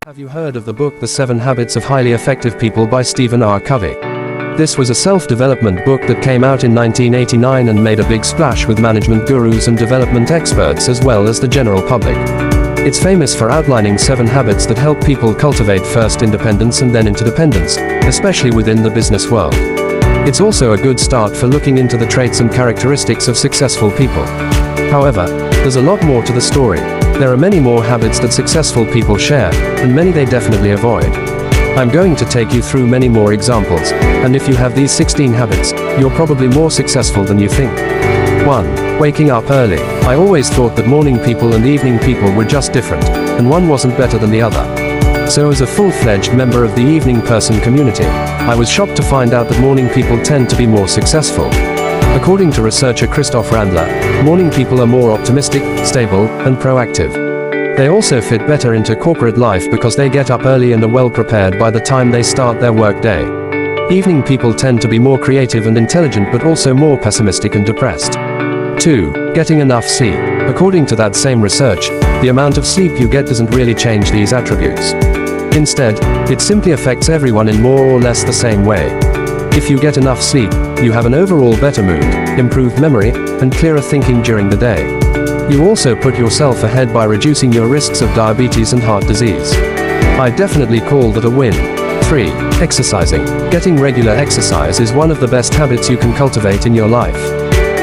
Have you heard of the book The 7 Habits of Highly Effective People by Stephen R. Covey? This was a self-development book that came out in 1989 and made a big splash with management gurus and development experts as well as the general public. It's famous for outlining 7 habits that help people cultivate first independence and then interdependence, especially within the business world. It's also a good start for looking into the traits and characteristics of successful people. However, there's a lot more to the story. There are many more habits that successful people share, and many they definitely avoid. I'm going to take you through many more examples, and if you have these 16 habits, you're probably more successful than you think. 1. Waking up early. I always thought that morning people and evening people were just different, and one wasn't better than the other. So as a full-fledged member of the evening person community, I was shocked to find out that morning people tend to be more successful. According to researcher Christoph Randler, morning people are more optimistic, stable, and proactive. They also fit better into corporate life because they get up early and are well prepared by the time they start their work day. Evening people tend to be more creative and intelligent but also more pessimistic and depressed. 2. Getting enough sleep. According to that same research, the amount of sleep you get doesn't really change these attributes. Instead, it simply affects everyone in more or less the same way. If you get enough sleep, you have an overall better mood, improved memory, and clearer thinking during the day. You also put yourself ahead by reducing your risks of diabetes and heart disease. I definitely call that a win. 3. Exercising. Getting regular exercise is one of the best habits you can cultivate in your life.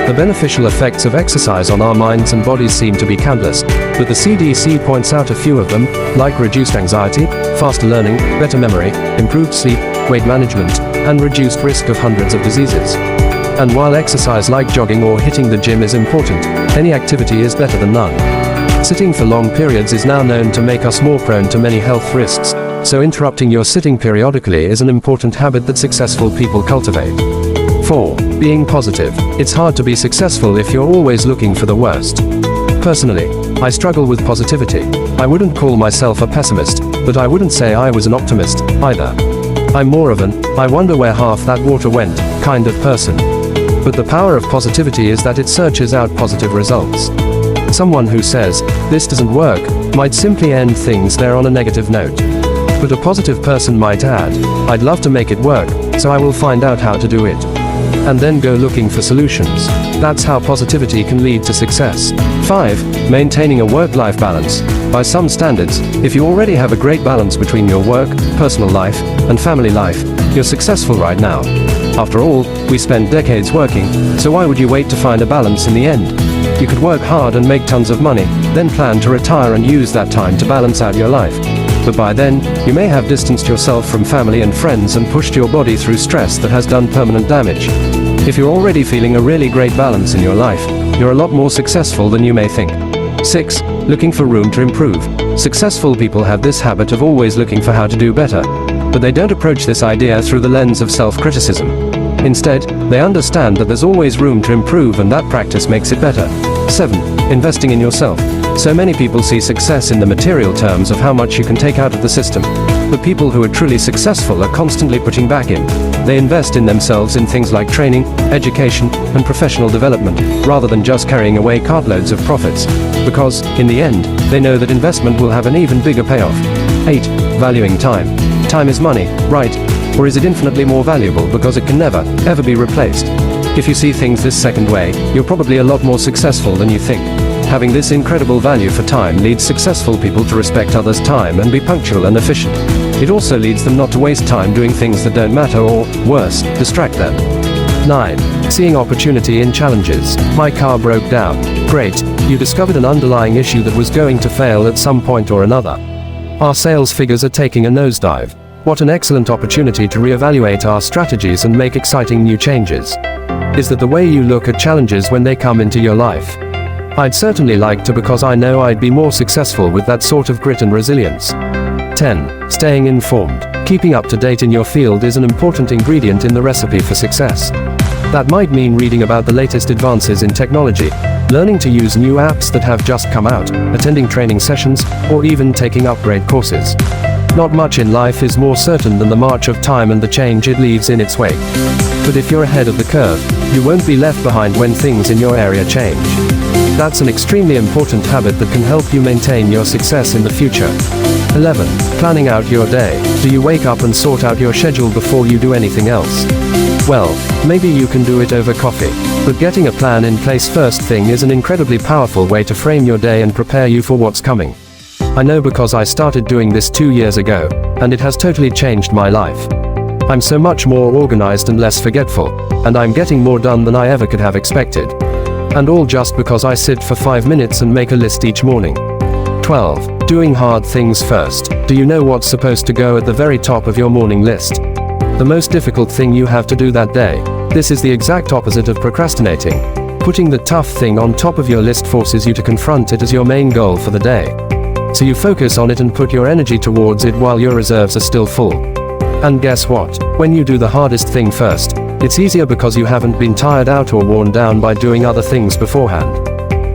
The beneficial effects of exercise on our minds and bodies seem to be countless, but the CDC points out a few of them, like reduced anxiety, faster learning, better memory, improved sleep, weight management, and reduced risk of hundreds of diseases. And while exercise like jogging or hitting the gym is important, any activity is better than none. Sitting for long periods is now known to make us more prone to many health risks, so interrupting your sitting periodically is an important habit that successful people cultivate. 4. Being positive. It's hard to be successful if you're always looking for the worst. Personally, I struggle with positivity. I wouldn't call myself a pessimist, but I wouldn't say I was an optimist, either. I'm more of an, I wonder where half that water went, kind of person. But the power of positivity is that it searches out positive results. Someone who says, this doesn't work, might simply end things there on a negative note. But a positive person might add, I'd love to make it work, so I will find out how to do it. And then go looking for solutions. That's how positivity can lead to success. 5. Maintaining a work-life balance. By some standards, if you already have a great balance between your work, personal life, and family life, you're successful right now. After all, we spend decades working, so why would you wait to find a balance in the end? You could work hard and make tons of money, then plan to retire and use that time to balance out your life. But by then, you may have distanced yourself from family and friends and pushed your body through stress that has done permanent damage. If you're already feeling a really great balance in your life, you're a lot more successful than you may think. 6. Looking for room to improve. Successful people have this habit of always looking for how to do better. But they don't approach this idea through the lens of self-criticism. Instead, they understand that there's always room to improve and that practice makes it better. 7. Investing in yourself. So many people see success in the material terms of how much you can take out of the system. But people who are truly successful are constantly putting back in. They invest in themselves in things like training, education, and professional development, rather than just carrying away cartloads of profits. Because, in the end, they know that investment will have an even bigger payoff. 8. Valuing time. Time is money, right? Or is it infinitely more valuable because it can never, ever be replaced? If you see things this second way, you're probably a lot more successful than you think. Having this incredible value for time leads successful people to respect others' time and be punctual and efficient. It also leads them not to waste time doing things that don't matter or, worse, distract them. 9. Seeing opportunity in challenges. My car broke down. Great, you discovered an underlying issue that was going to fail at some point or another. Our sales figures are taking a nosedive. What an excellent opportunity to reevaluate our strategies and make exciting new changes. Is that the way you look at challenges when they come into your life? I'd certainly like to because I know I'd be more successful with that sort of grit and resilience. 10. Staying informed. Keeping up to date in your field is an important ingredient in the recipe for success. That might mean reading about the latest advances in technology, learning to use new apps that have just come out, attending training sessions, or even taking upgrade courses. Not much in life is more certain than the march of time and the change it leaves in its wake. But if you're ahead of the curve, you won't be left behind when things in your area change. That's an extremely important habit that can help you maintain your success in the future. 11. Planning out your day. Do you wake up and sort out your schedule before you do anything else? Well, maybe you can do it over coffee. But getting a plan in place first thing is an incredibly powerful way to frame your day and prepare you for what's coming. I know because I started doing this 2 years ago, and it has totally changed my life. I'm so much more organized and less forgetful, and I'm getting more done than I ever could have expected. And all just because I sit for 5 minutes and make a list each morning. 12. Doing hard things first. Do you know what's supposed to go at the very top of your morning list? The most difficult thing you have to do that day. This is the exact opposite of procrastinating. Putting the tough thing on top of your list forces you to confront it as your main goal for the day. So you focus on it and put your energy towards it while your reserves are still full. And guess what? When you do the hardest thing first, it's easier because you haven't been tired out or worn down by doing other things beforehand.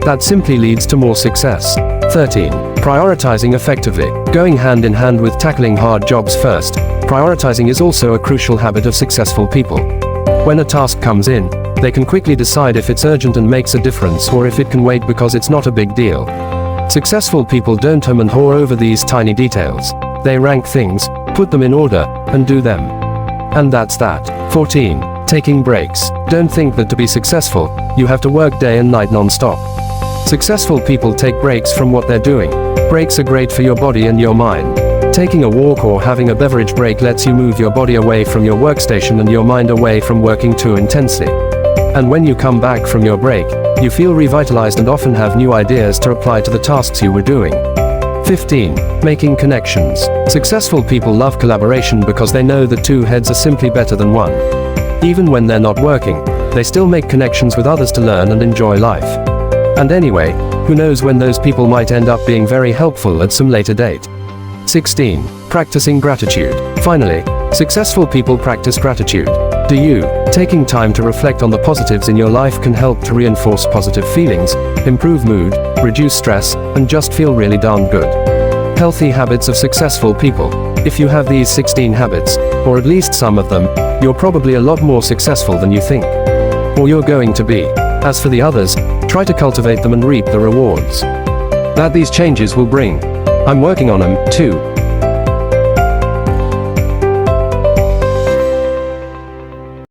That simply leads to more success. 13. Prioritizing effectively. Going hand in hand with tackling hard jobs first, prioritizing is also a crucial habit of successful people. When a task comes in, they can quickly decide if it's urgent and makes a difference or if it can wait because it's not a big deal. Successful people don't hum and haw over these tiny details. They rank things, put them in order, and do them. And that's that. 14. Taking breaks. Don't think that to be successful, you have to work day and night non-stop. Successful people take breaks from what they're doing. Breaks are great for your body and your mind. Taking a walk or having a beverage break lets you move your body away from your workstation and your mind away from working too intensely. And when you come back from your break, you feel revitalized and often have new ideas to apply to the tasks you were doing. 15. Making connections. Successful people love collaboration because they know that two heads are simply better than one. Even when they're not working, they still make connections with others to learn and enjoy life. And anyway, who knows when those people might end up being very helpful at some later date. 16. Practicing gratitude. Finally, successful people practice gratitude. Do you? Taking time to reflect on the positives in your life can help to reinforce positive feelings, improve mood, reduce stress, and just feel really darn good. Healthy habits of successful people. If you have these 16 habits, or at least some of them, you're probably a lot more successful than you think. Or you're going to be. As for the others, try to cultivate them and reap the rewards that these changes will bring. I'm working on them, too.